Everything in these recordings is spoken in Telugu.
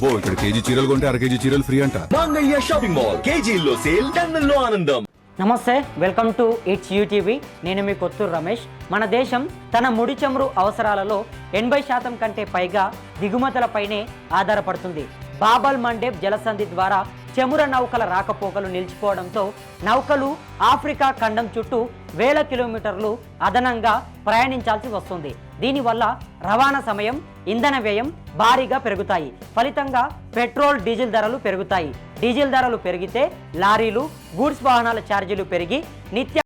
అబ్బో ఇక్కడ కేజీ చీరలు కొంటే అర కేజీ చీరలు ఫ్రీ అంట. మంగళ్య షాపింగ్ మాల్ కేజీల్లో సేల్, టన్నుల్లో ఆనందం. నమస్తే, వెల్కమ్ టు ఇట్స్ యూటీవీ. నేను మీ కొత్తూరు రమేష్. మన దేశం తన ముడి చమురు అవసరాలలో 80% కంటే పైగా దిగుమతులపైనే ఆధారపడుతుంది. బాబల్ మండేబ్ జలసంధి ద్వారా చముర నౌకల రాకపోకలు నిలిచిపోవడంతో నౌకలు ఆఫ్రికా ఖండం చుట్టూ వేల కిలోమీటర్లు అదనంగా ప్రయాణించాల్సి వస్తుంది. దీనివల్ల రవాణా సమయం, ఇంధన వ్యయం భారీగా పెరుగుతాయి. ఫలితంగా పెట్రోల్, డీజిల్ ధరలు పెరుగుతాయి. డీజిల్ ధరలు పెరిగితే లారీలు, గూడ్స్ వాహనాల ఛార్జీలు పెరిగి నిత్య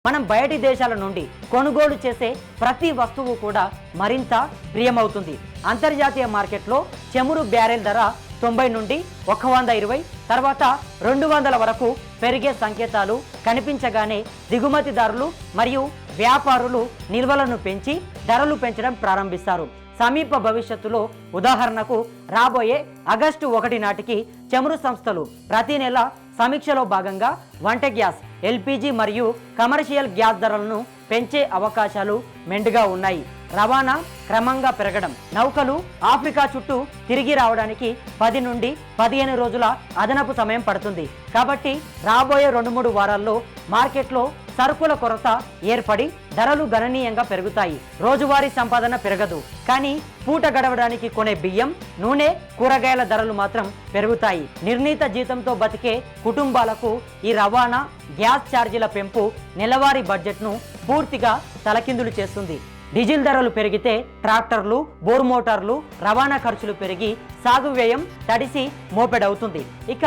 మనం బయటి దేశాల నుండి కొనుగోలు చేసే ప్రతి వస్తువు కూడా మరింత ప్రియమవుతుంది. అంతర్జాతీయ మార్కెట్లో చమురు బ్యారెల్ ధర 90 నుండి 120, తర్వాత 200 వరకు పెరిగే సంకేతాలు కనిపించగానే దిగుమతిదారులు మరియు వ్యాపారులు నిల్వలను పెంచి ధరలు పెంచడం ప్రారంభిస్తారు. సమీప భవిష్యత్తులో ఉదాహరణకు రాబోయే ఆగస్టు 1 నాటికి చమురు సంస్థలు ప్రతి నెల సమీక్షలో భాగంగా వంట గ్యాస్, ఎల్పిజి మరియు కమర్షియల్ గ్యాస్ ధరలను పెంచే అవకాశాలు మెండుగా ఉన్నాయి. రవాణా క్రమంగా పెరగడం, నౌకలు ఆఫ్రికా చుట్టూ తిరిగి రావడానికి 10 నుండి 15 రోజుల అదనపు సమయం పడుతుంది. కాబట్టి రాబోయే 2-3 వారాల్లో మార్కెట్లో సరుకుల కొరత ఏర్పడి ధరలు గణనీయంగా పెరుగుతాయి. రోజువారీ సంపాదన పెరగదు, కానీ పూట గడవడానికి కొనే బియ్యం, నూనె, కూరగాయల ధరలు మాత్రం పెరుగుతాయి. నిర్ణీత జీతంతో బతికే కుటుంబాలకు ఈ రవాణా, గ్యాస్ ఛార్జీల పెంపు నెలవారీ బడ్జెట్ను పూర్తిగా తలకిందులు చేస్తుంది. డీజిల్ ధరలు పెరిగితే ట్రాక్టర్లు, బోర్ మోటార్లు రవాణా ఖర్చులు పెరిగి సాగు వ్యయం తడిసి మోపెడవుతుంది. ఇక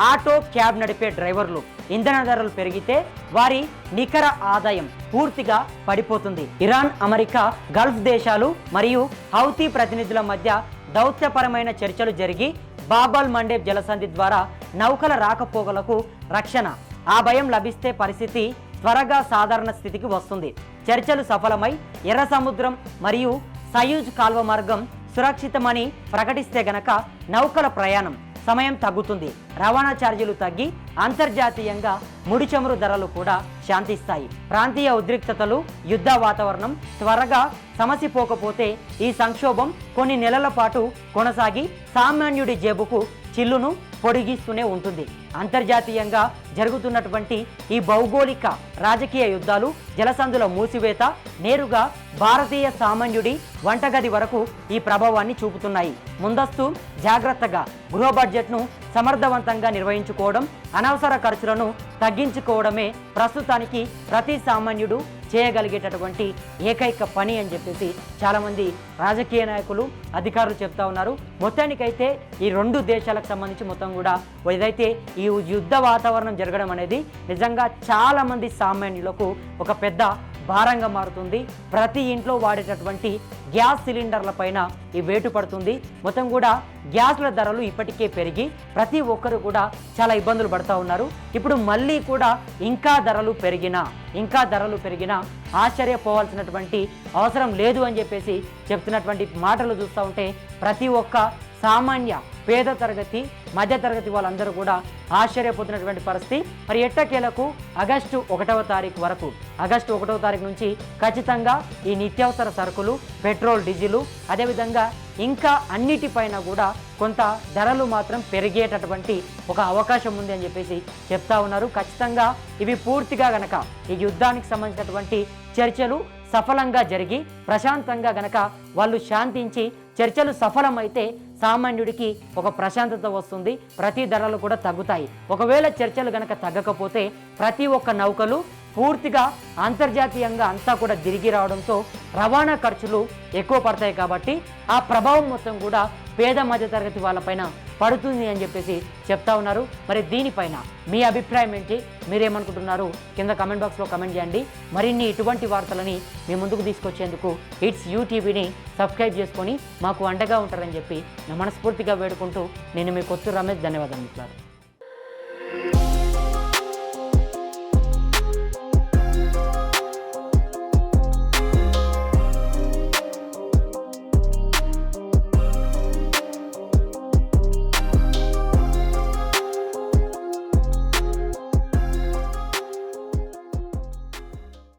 ఆటో, క్యాబ్ నడిపే డ్రైవర్లు ఇంధన ధరలు పెరిగితే వారి నికర ఆదాయం పూర్తిగా పడిపోతుంది. ఇరాన్, అమెరికా, గల్ఫ్ దేశాలు మరియు హౌతీ ప్రతినిధుల మధ్య దౌత్యపరమైన చర్చలు జరిగి బాబల్ మండేబ్ జలసంధి ద్వారా నౌకల రాకపోకలకు రక్షణ, ఆ భయం లభిస్తే పరిస్థితి త్వరగా సాధారణ స్థితికి వస్తుంది. చర్చలు సఫలమై ఎర్ర సముద్రం మరియు సయూజ్ కాల్వ మార్గం సురక్షితమని ప్రకటిస్తే గనక నౌకల ప్రయాణం సమయం తగ్గుతుంది, రవాణా ఛార్జీలు తగ్గి అంతర్జాతీయంగా ముడి చమురు ధరలు కూడా శాంతిస్తాయి. ప్రాంతీయ ఉద్రిక్తతలు, యుద్ధ వాతావరణం త్వరగా సమసిపోకపోతే ఈ సంక్షోభం కొన్ని నెలల పాటు కొనసాగి సామాన్యుడి జేబుకు చిల్లును పొడిగిస్తూనే ఉంటుంది. అంతర్జాతీయంగా జరుగుతున్నటువంటి ఈ భౌగోళిక రాజకీయ యుద్ధాలు, జలసంధుల మూసివేత నేరుగా భారతీయ సామాన్యుడి వంటగది వరకు ఈ ప్రభావాన్ని చూపుతున్నాయి. ముందస్తు జాగ్రత్తగా గృహ బడ్జెట్ను సమర్థవంతంగా నిర్వహించుకోవడం, అనవసర ఖర్చులను తగ్గించుకోవడమే ప్రస్తుతానికి ప్రతి సామాన్యుడు చేయగలిగేటటువంటి ఏకైక పని అని చెప్పేసి చాలామంది రాజకీయ నాయకులు, అధికారులు చెప్తా ఉన్నారు. మొత్తానికైతే ఈ 2 దేశాలకు సంబంధించి మొత్తం కూడా ఏదైతే ఈ యుద్ధ వాతావరణం జరగడం అనేది నిజంగా చాలామంది సామాన్యులకు ఒక పెద్ద భారంగా మారుతుంది. ప్రతి ఇంట్లో వాడేటటువంటి గ్యాస్ సిలిండర్ల పైన ఈ వేటు పడుతుంది. మొత్తం కూడా గ్యాస్ల ధరలు ఇప్పటికే పెరిగి ప్రతి ఒక్కరు కూడా చాలా ఇబ్బందులు పడుతూ ఉన్నారు. ఇప్పుడు మళ్ళీ కూడా ఇంకా ధరలు పెరిగినా ఆశ్చర్యపోవాల్సినటువంటి అవసరం లేదు అని చెప్పేసి చెప్తున్నటువంటి మాటలు చూస్తూ ఉంటే ప్రతి ఒక్క సామాన్య పేద తరగతి మధ్య తరగతి వాళ్ళందరూ కూడా ఆశ్చర్యపోతున్నటువంటి పరిస్థితి. మరి ఎట్టకేలకు ఆగస్టు 1వ తారీఖు వరకు, ఆగస్టు 1వ తారీఖు నుంచి ఖచ్చితంగా ఈ నిత్యావసర సరుకులు, పెట్రోల్, డీజిల్, అదేవిధంగా ఇంకా అన్నిటిపైన కూడా కొంత ధరలు మాత్రం పెరిగేటటువంటి ఒక అవకాశం ఉంది అని చెప్పేసి చెప్తా ఉన్నారు. ఖచ్చితంగా ఇవి పూర్తిగా గనక ఈ యుద్ధానికి సంబంధించినటువంటి చర్చలు సఫలంగా జరిగి ప్రశాంతంగా గనక వాళ్ళు శాంతించి చర్చలు సఫలమైతే సామాన్యుడికి ఒక ప్రశాంతత వస్తుంది, ప్రతి ధరలు కూడా తగ్గుతాయి. ఒకవేళ చర్చలు గనక తగ్గకపోతే ప్రతి ఒక్క నౌకలు పూర్తిగా అంతర్జాతీయంగా అంతా కూడా తిరిగి రావడంతో రవాణా ఖర్చులు ఎక్కువ పడతాయి. కాబట్టి ఆ ప్రభావం మొత్తం కూడా పేద మధ్యతరగతి వాళ్ళపైన పడుతుంది అని చెప్పేసి చెప్తా ఉన్నారు. మరి దీనిపైన మీ అభిప్రాయం ఏంటి, మీరేమనుకుంటున్నారు కింద కమెంట్ బాక్స్లో కమెంట్ చేయండి. మరిన్ని ఇటువంటి వార్తలని మీ ముందుకు తీసుకొచ్చేందుకు ఇట్స్ యూటీవీని సబ్స్క్రైబ్ చేసుకొని మాకు అండగా ఉంటారని చెప్పి నా మనస్ఫూర్తిగా వేడుకుంటూ నేను మీ కొత్తూరు రమేష్. ధన్యవాదాలు మిత్రులారా.